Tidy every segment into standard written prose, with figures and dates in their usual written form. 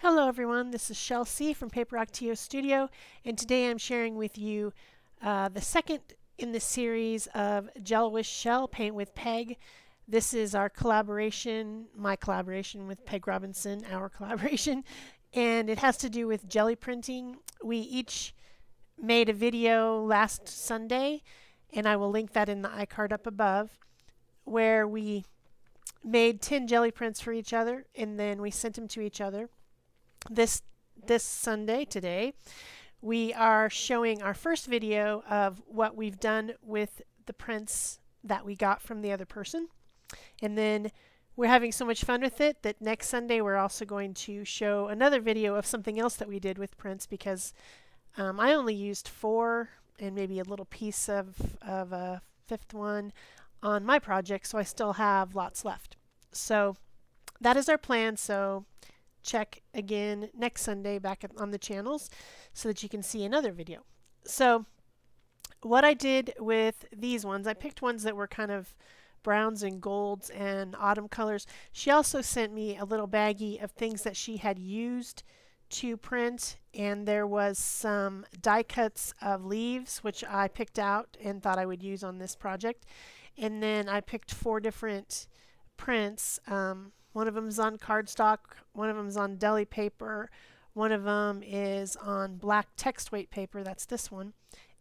Hello everyone, this is Shel C from Paper Rock TO Studio, and today I'm sharing with you the second in the series of Gel with Shel, Paint with Peg. This is our collaboration, my collaboration with Peg Robinson, our collaboration, and it has to do with Gelli Printing. We each made a video last Sunday, and I will link that in the iCard up above, where we made 10 jelly prints for each other, and then we sent them to each other. This Sunday, today, we are showing our first video of what we've done with the prints that we got from the other person. And then we're having so much fun with it that next Sunday we're also going to show another video of something else that we did with prints, because I only used 4 and maybe a little piece of a fifth one on my project, so I still have lots left. So that is our plan. So check again next Sunday back on the channels so that you can see another video. So what I did with these ones, I picked ones that were kind of browns and golds and autumn colors. She also sent me a little baggie of things that she had used to print, and there was some die cuts of leaves which I picked out and thought I would use on this project. And then I picked 4 different prints. One of them is on cardstock, one of them is on deli paper, one of them is on black text weight paper, that's this one,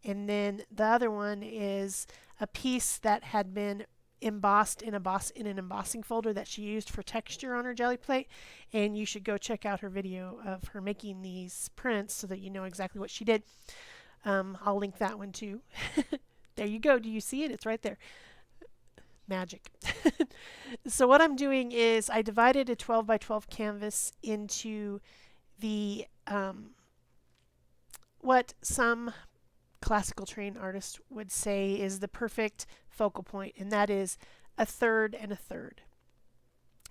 and then the other one is a piece that had been embossed in an embossing folder that she used for texture on her jelly plate. And you should go check out her video of her making these prints so that you know exactly what she did. I'll link that one too. There you go. Do you see it? It's right there. Magic. So what I'm doing is I divided a 12 by 12 canvas into the what some classical trained artists would say is the perfect focal point, and that is a third and a third.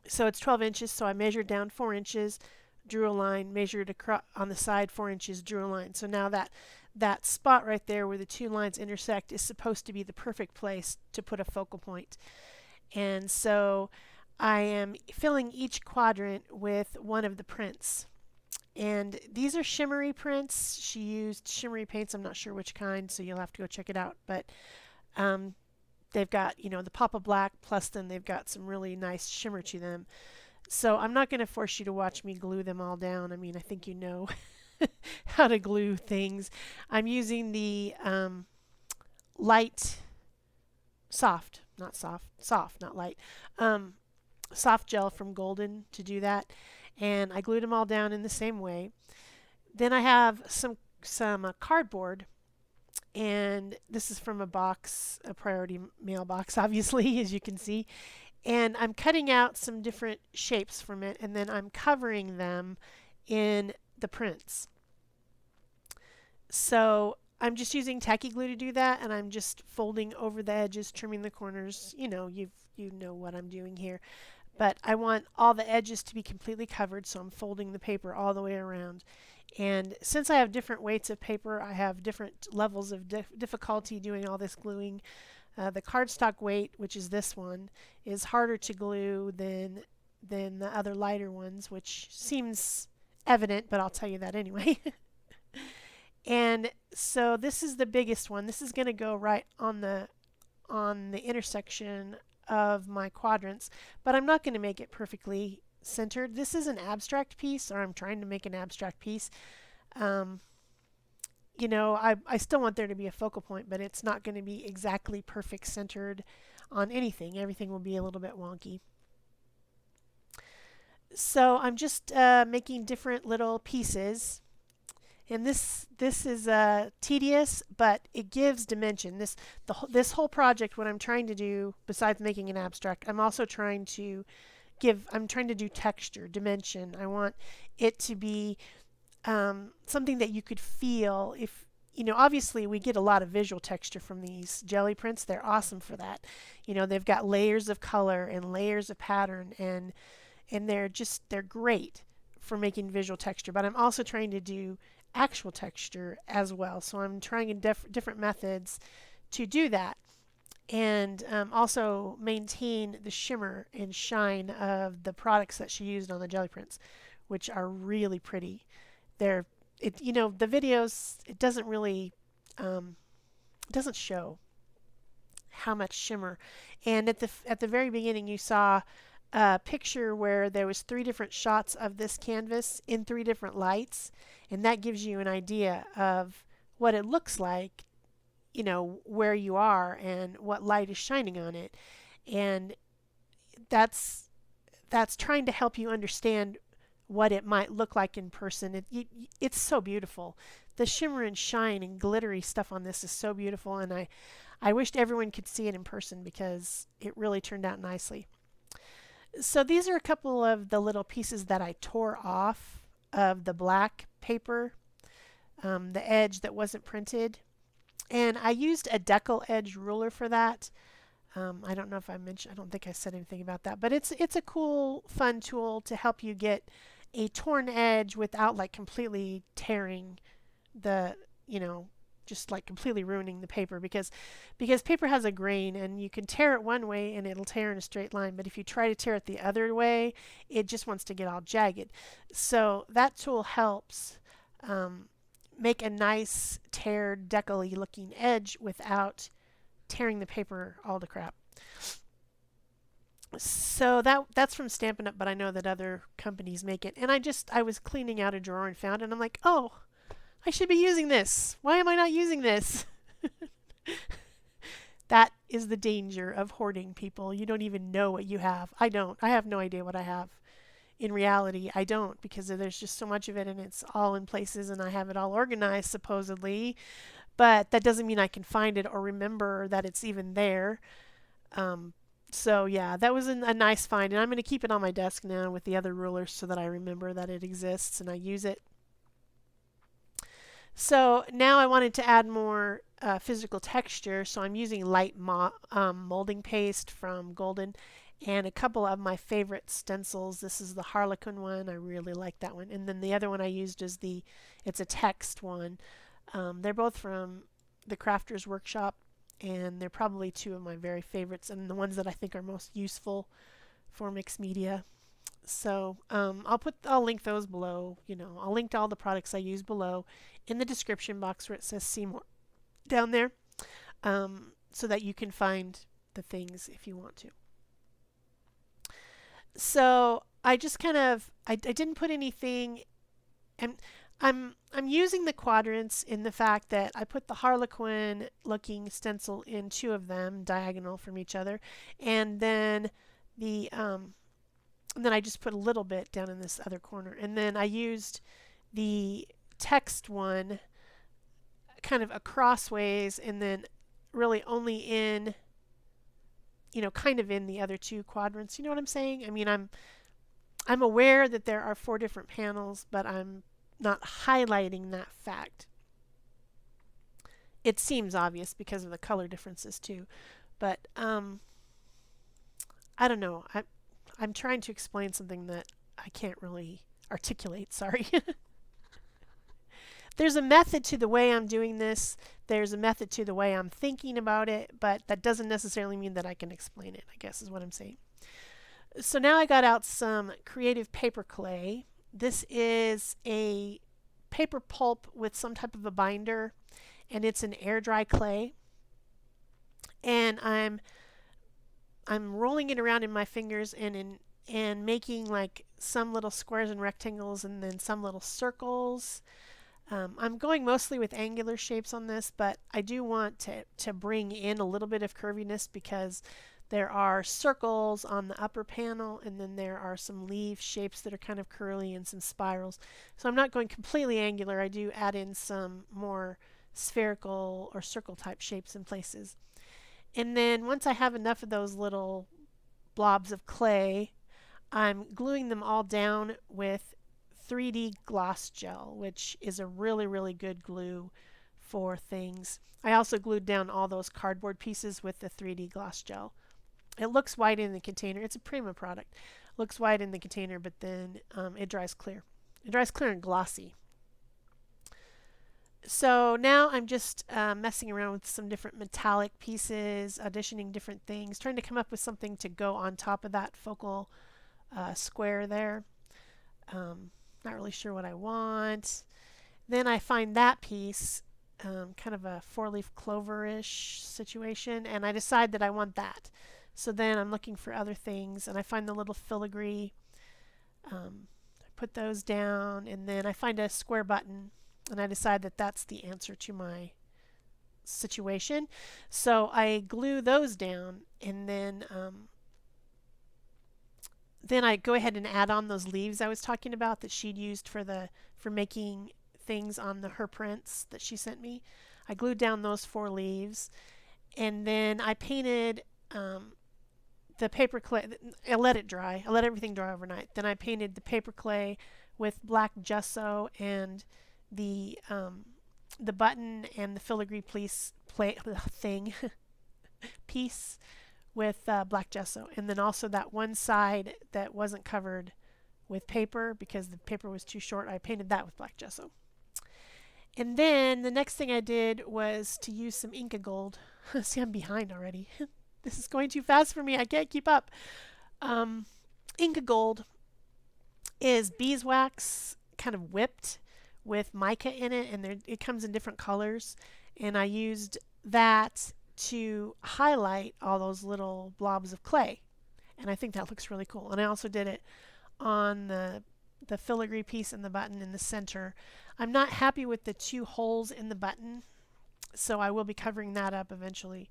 So it's 12 inches, so I measured down 4 inches, drew a line, measured across on the side 4 inches, drew a line. So now that spot right there where the 2 lines intersect is supposed to be the perfect place to put a focal point. And so I am filling each quadrant with one of the prints. And these are shimmery prints. She used shimmery paints. I'm not sure which kind, so you'll have to go check it out. But they've got, the pop of black, plus then they've got some really nice shimmer to them. So I'm not going to force you to watch me glue them all down. I mean, I think you know how to glue things. I'm using the soft, not light, soft gel from Golden to do that. And I glued them all down in the same way. Then I have some cardboard, and this is from a box, a priority mail box, obviously, as you can see. And I'm cutting out some different shapes from it, and then I'm covering them in the prints. So I'm just using tacky glue to do that, and I'm just folding over the edges, trimming the corners. You know what I'm doing here. But I want all the edges to be completely covered, so I'm folding the paper all the way around. And since I have different weights of paper, I have different levels of difficulty doing all this gluing. The cardstock weight, which is this one, is harder to glue than the other lighter ones, which seems evident, but I'll tell you that anyway. And so this is the biggest one. This is going to go right on the intersection of my quadrants, but I'm not going to make it perfectly centered. This is an abstract piece, or I'm trying to make an abstract piece. I still want there to be a focal point, but it's not going to be exactly perfect centered on anything. Everything will be a little bit wonky. So I'm just making different little pieces. And this is tedious, but it gives dimension. This whole project, what I'm trying to do, besides making an abstract, I'm also trying to do texture, dimension. I want it to be something that you could feel. If obviously we get a lot of visual texture from these jelly prints. They're awesome for that. They've got layers of color and layers of pattern, and they're great for making visual texture. But I'm also trying to do actual texture as well. So I'm trying different methods to do that, and also maintain the shimmer and shine of the products that she used on the jelly prints, which are really pretty. They're, you know, the videos, it doesn't really, it doesn't show how much shimmer. And at the very beginning, you saw a picture where there was 3 different shots of this canvas in 3 different lights, and that gives you an idea of what it looks like, you know, where you are and what light is shining on it. And that's trying to help you understand what it might look like in person. It's so beautiful. The shimmer and shine and glittery stuff on this is so beautiful, and I wished everyone could see it in person because it really turned out nicely. So these are a couple of the little pieces that I tore off of the black paper, the edge that wasn't printed. And I used a decal edge ruler for that. I don't know if I mentioned, I don't think I said anything about that, but it's a cool, fun tool to help you get a torn edge without like completely tearing the, you know, just like completely ruining the paper, because paper has a grain and you can tear it one way and it'll tear in a straight line, but if you try to tear it the other way, it just wants to get all jagged. So that tool helps make a nice teared decal-y looking edge without tearing the paper all to crap. So that's from Stampin' Up, but I know that other companies make it. And I was cleaning out a drawer and found it, and I'm like, oh, I should be using this. Why am I not using this? That is the danger of hoarding, people. You don't even know what you have. I don't. I have no idea what I have. In reality, I don't, because there's just so much of it and it's all in places and I have it all organized supposedly. But that doesn't mean I can find it or remember that it's even there. So yeah, that was a nice find, and I'm going to keep it on my desk now with the other rulers so that I remember that it exists and I use it. So now I wanted to add more physical texture, so I'm using light molding paste from Golden and a couple of my favorite stencils. This is the Harlequin one. I really like that one. And then the other one I used is it's a text one. They're both from the Crafters Workshop, and they're probably 2 of my very favorites and the ones that I think are most useful for mixed media. So I'll link those below. You know, I'll link to all the products I use below in the description box where it says see more down there, so that you can find the things if you want to. So I just kind of I didn't put anything, and I'm using the quadrants in the fact that I put the Harlequin looking stencil in 2 of them diagonal from each other, and then I just put a little bit down in this other corner, and then I used the text one kind of acrossways, and then really only in, you know, kind of in the other 2 quadrants. You know what I'm saying? I mean, I'm aware that there are 4 different panels, but I'm not highlighting that fact. It seems obvious because of the color differences too, but I don't know. I'm trying to explain something that I can't really articulate. Sorry. There's a method to the way I'm doing this. There's a method to the way I'm thinking about it, but that doesn't necessarily mean that I can explain it, I guess is what I'm saying. So now I got out some creative paper clay. This is a paper pulp with some type of a binder, and it's an air dry clay. And I'm rolling it around in my fingers and making like some little squares and rectangles and then some little circles. I'm going mostly with angular shapes on this, but I do want to bring in a little bit of curviness because there are circles on the upper panel, and then there are some leaf shapes that are kind of curly and some spirals. So I'm not going completely angular. I do add in some more spherical or circle type shapes in places. And then once I have enough of those little blobs of clay, I'm gluing them all down with 3D gloss gel, which is a really, really good glue for things. I also glued down all those cardboard pieces with the 3D gloss gel. It looks white in the container. It's a Prima product. It looks white in the container, but then it dries clear. It dries clear and glossy. So now I'm just messing around with some different metallic pieces, auditioning different things, trying to come up with something to go on top of that focal square there. Not really sure what I want. Then I find that piece, kind of a four-leaf clover-ish situation, and I decide that I want that. So then I'm looking for other things, and I find the little filigree. I put those down, and then I find a square button, and I decide that that's the answer to my situation. So I glue those down, and then I go ahead and add on those leaves I was talking about that she'd used for making things on her prints that she sent me. I glued down those 4 leaves, and then I painted the paper clay. I let it dry. I let everything dry overnight. Then I painted the paper clay with black gesso and the button and the filigree piece with black gesso, and then also that one side that wasn't covered with paper because the paper was too short. I painted that with black gesso. And then the next thing I did was to use some Inca Gold. See, I'm behind already. This is going too fast for me. I can't keep up. Inca Gold is beeswax kind of whipped with mica in it, and it comes in different colors. And I used that to highlight all those little blobs of clay. And I think that looks really cool. And I also did it on the filigree piece and the button in the center. I'm not happy with the 2 holes in the button, so I will be covering that up eventually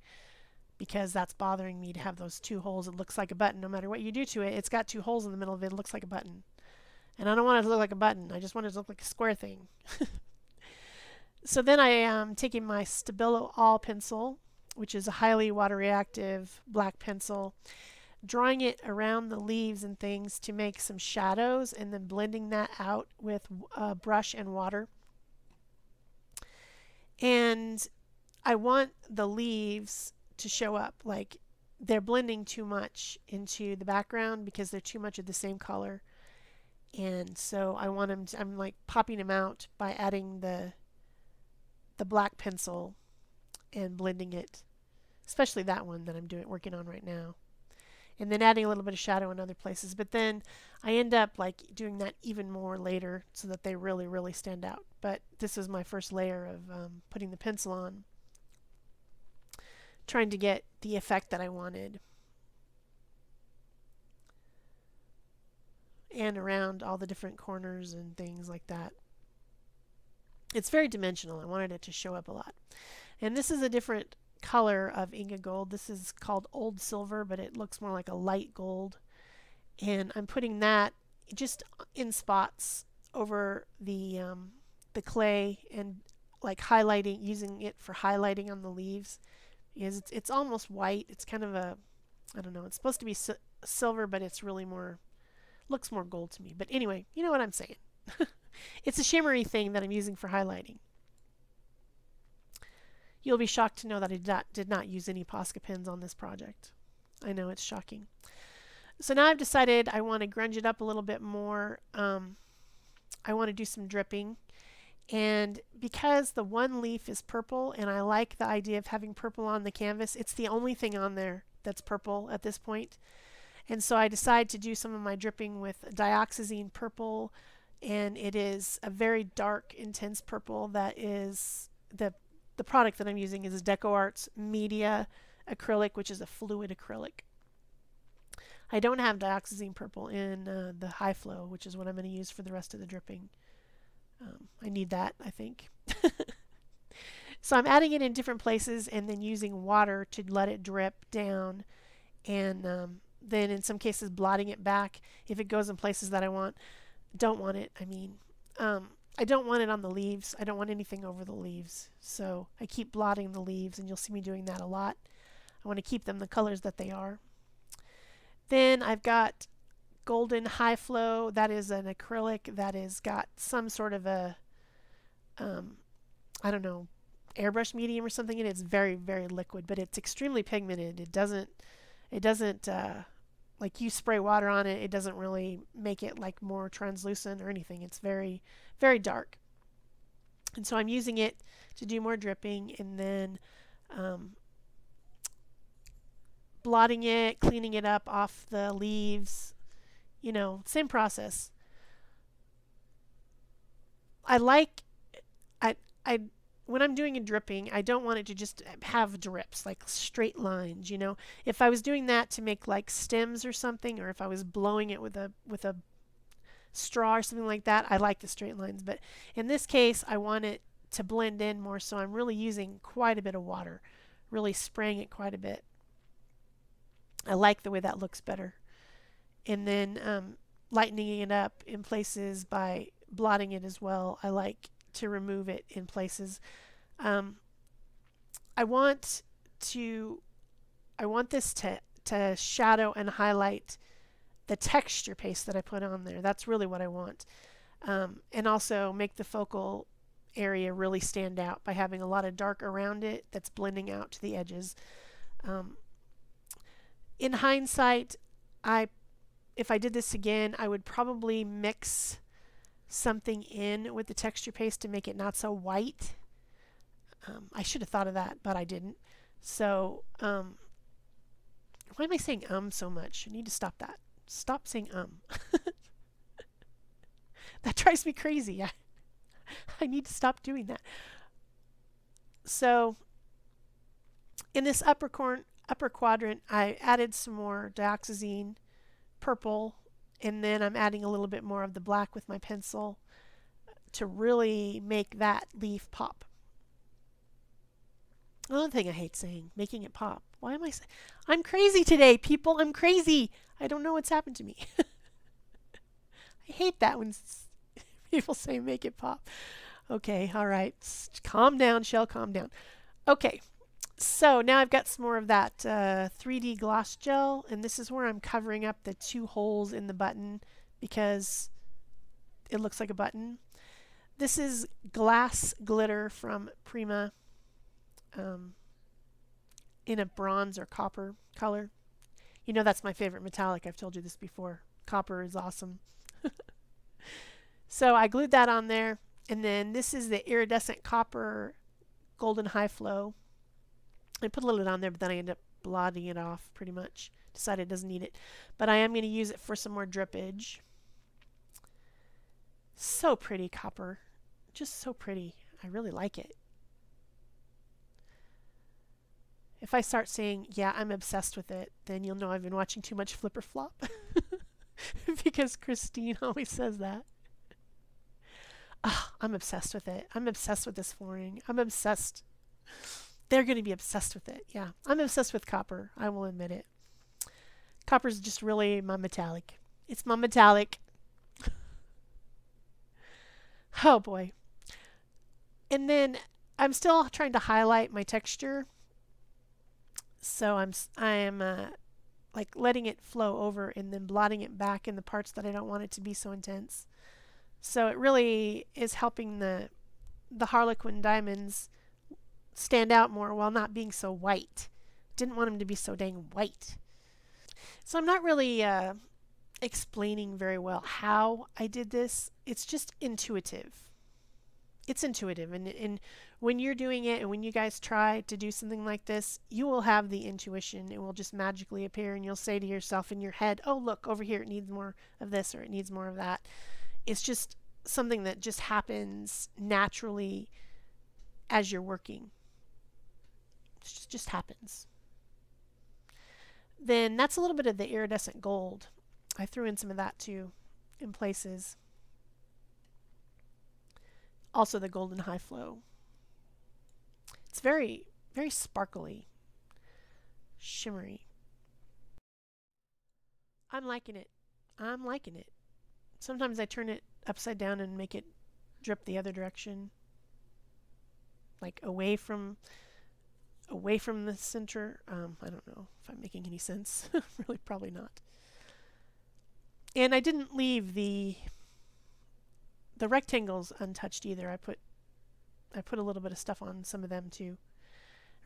because that's bothering me to have those 2 holes. It looks like a button no matter what you do to it. It's got 2 holes in the middle of it. It looks like a button. And I don't want it to look like a button. I just want it to look like a square thing. So then I am taking my Stabilo All pencil, which is a highly water reactive black pencil, drawing it around the leaves and things to make some shadows, and then blending that out with brush and water. And I want the leaves to show up like they're blending too much into the background because they're too much of the same color. And so I want them to, I'm like popping them out by adding the black pencil and blending it, especially that one that I'm working on right now. And then adding a little bit of shadow in other places. But then I end up like doing that even more later so that they really, really stand out. But this is my first layer of putting the pencil on, trying to get the effect that I wanted. And around all the different corners and things like that. It's very dimensional. I wanted it to show up a lot. And this is a different color of Inca Gold. This is called Old Silver, but it looks more like a light gold. And I'm putting that just in spots over the clay and like highlighting, using it for highlighting on the leaves. Because it's almost white. It's kind of a, I don't know, it's supposed to be silver, but it's really looks more gold to me. But anyway, you know what I'm saying. It's a shimmery thing that I'm using for highlighting. You'll be shocked to know that I did not use any Posca pens on this project. I know, it's shocking. So now I've decided I want to grunge it up a little bit more. I want to do some dripping. And because the one leaf is purple, and I like the idea of having purple on the canvas, it's the only thing on there that's purple at this point. And so I decided to do some of my dripping with dioxazine purple, and it is a very dark, intense purple that is the product that I'm using is DecoArt's Media acrylic, which is a fluid acrylic. I don't have dioxazine purple in the high flow, which is what I'm going to use for the rest of the dripping. I need that, I think. So I'm adding it in different places and then using water to let it drip down, and then in some cases blotting it back if it goes in places that I don't want it. I don't want it on the leaves. I don't want anything over the leaves. So I keep blotting the leaves, and you'll see me doing that a lot. I want to keep them the colors that they are. Then I've got Golden High Flow. That is an acrylic that has got some sort of a, I don't know, airbrush medium or something in it. It's very, very liquid, but it's extremely pigmented. It doesn't like you spray water on it, it doesn't really make it like more translucent or anything. It's very, very dark. And so I'm using it to do more dripping, and then blotting it, cleaning it up off the leaves. You know, same process. I like, I when I'm doing a dripping, I don't want it to just have drips, like straight lines, you know. If I was doing that to make like stems or something, or if I was blowing it with a straw or something like that, I like the straight lines. But in this case, I want it to blend in more, so I'm really using quite a bit of water, really spraying it quite a bit. I like the way that looks better. And then lightening it up in places by blotting it as well. I like to remove it in places. Um, I want to I want this to shadow and highlight the texture paste that I put on there. That's really what I want. And also make the focal area really stand out by having a lot of dark around it that's blending out to the edges. Um, in hindsight, if I did this again, I would probably mix something in with the texture paste to make it not so white. I should have thought of that, but I didn't. So, why am I saying so much? I need to stop that. Stop saying That drives me crazy. I need to stop doing that. So, in this upper quadrant, I added some more dioxazine purple, and then I'm adding a little bit more of the black with my pencil to really make that leaf pop. Another thing I hate saying, making it pop. Why am I saying? I'm crazy today, people. I'm crazy. I don't know what's happened to me. I hate that when people say make it pop. Okay, all right. Calm down, Shel, calm down. Okay, so now I've got some more of that 3D gloss gel, and this is where I'm covering up the 2 holes in the button because it looks like a button. This is glass glitter from Prima in a bronze or copper color. You know that's my favorite metallic. I've told you this before. Copper is awesome. So I glued that on there, and then this is the iridescent copper golden high flow. I put a little bit on there, but then I end up blotting it off pretty much. Decided it doesn't need it. But I am going to use it for some more drippage. So pretty copper. Just so pretty. I really like it. If I start saying, yeah, I'm obsessed with it, then you'll know I've been watching too much Flip or Flop. Because Christine always says that. Oh, I'm obsessed with it. I'm obsessed with this flooring. I'm obsessed. They're going to be obsessed with it. Yeah, I'm obsessed with copper. I will admit it. Copper's just really my metallic. It's my metallic. Oh boy. And then I'm still trying to highlight my texture. So I'm like letting it flow over and then blotting it back in the parts that I don't want it to be so intense. So it really is helping the Harlequin diamonds stand out more while not being so white. Didn't want them to be so dang white. So I'm not really explaining very well how I did this. It's just intuitive. It's intuitive, and when you're doing it and when you guys try to do something like this, you will have the intuition. It will just magically appear, and you'll say to yourself in your head, oh look, over here it needs more of this or it needs more of that. It's just something that just happens naturally as you're working. It just happens. Then that's a little bit of the iridescent gold. I threw in some of that too in places. Also the golden high flow. It's very, very sparkly, shimmery. I'm liking it. I'm liking it. Sometimes I turn it upside down and make it drip the other direction, like away from the center. I don't know if I'm making any sense. Really, probably not. And I didn't leave the rectangles untouched either. I put a little bit of stuff on some of them too.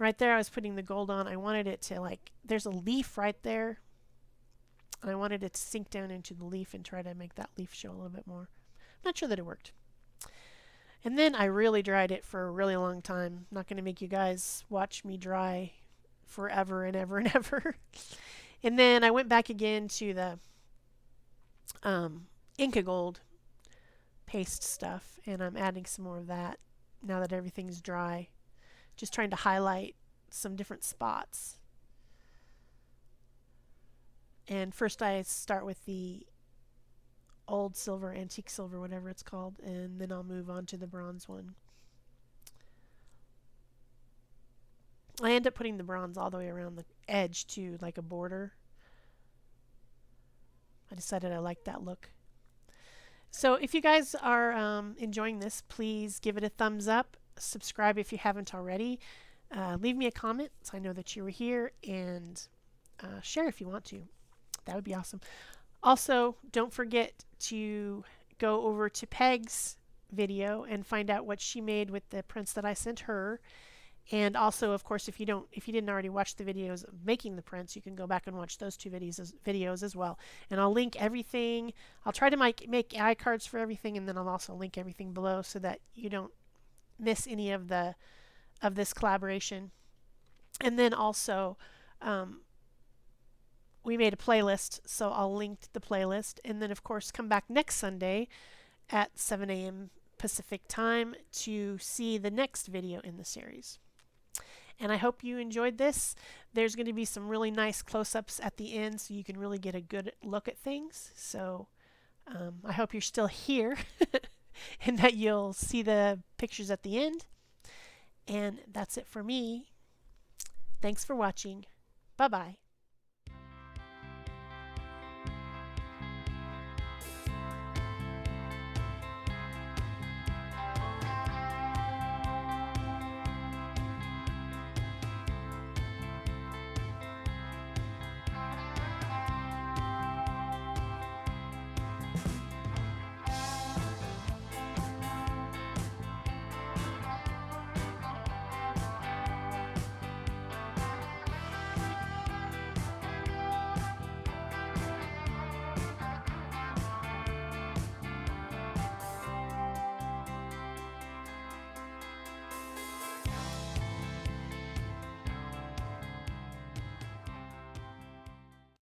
Right there I was putting the gold on. I wanted it to, like, there's a leaf right there, and I wanted it to sink down into the leaf and try to make that leaf show a little bit more. I'm not sure that it worked. And then I really dried it for a really long time. I'm not going to make you guys watch me dry forever and ever and ever. And then I went back again to the Inca Gold paste stuff, and I'm adding some more of that now that everything's dry. Just trying to highlight some different spots. And first I start with the old silver, antique silver, whatever it's called, and then I'll move on to the bronze one. I end up putting the bronze all the way around the edge too, like a border. I decided I liked that look. So if you guys are enjoying this, please give it a thumbs up. Subscribe if you haven't already. Leave me a comment so I know that you were here, and share if you want to. That would be awesome. Also, don't forget to go over to Peg's video and find out what she made with the prints that I sent her. And also, of course, if you didn't already watch the videos of making the prints, you can go back and watch those two videos as well. And I'll link everything. I'll try to make iCards for everything, and then I'll also link everything below so that you don't miss any of this collaboration. And then also, we made a playlist, so I'll link the playlist. And then, of course, come back next Sunday at 7 a.m. Pacific time to see the next video in the series. And I hope you enjoyed this. There's going to be some really nice close-ups at the end so you can really get a good look at things. So I hope you're still here and that you'll see the pictures at the end. And that's it for me. Thanks for watching. Bye-bye.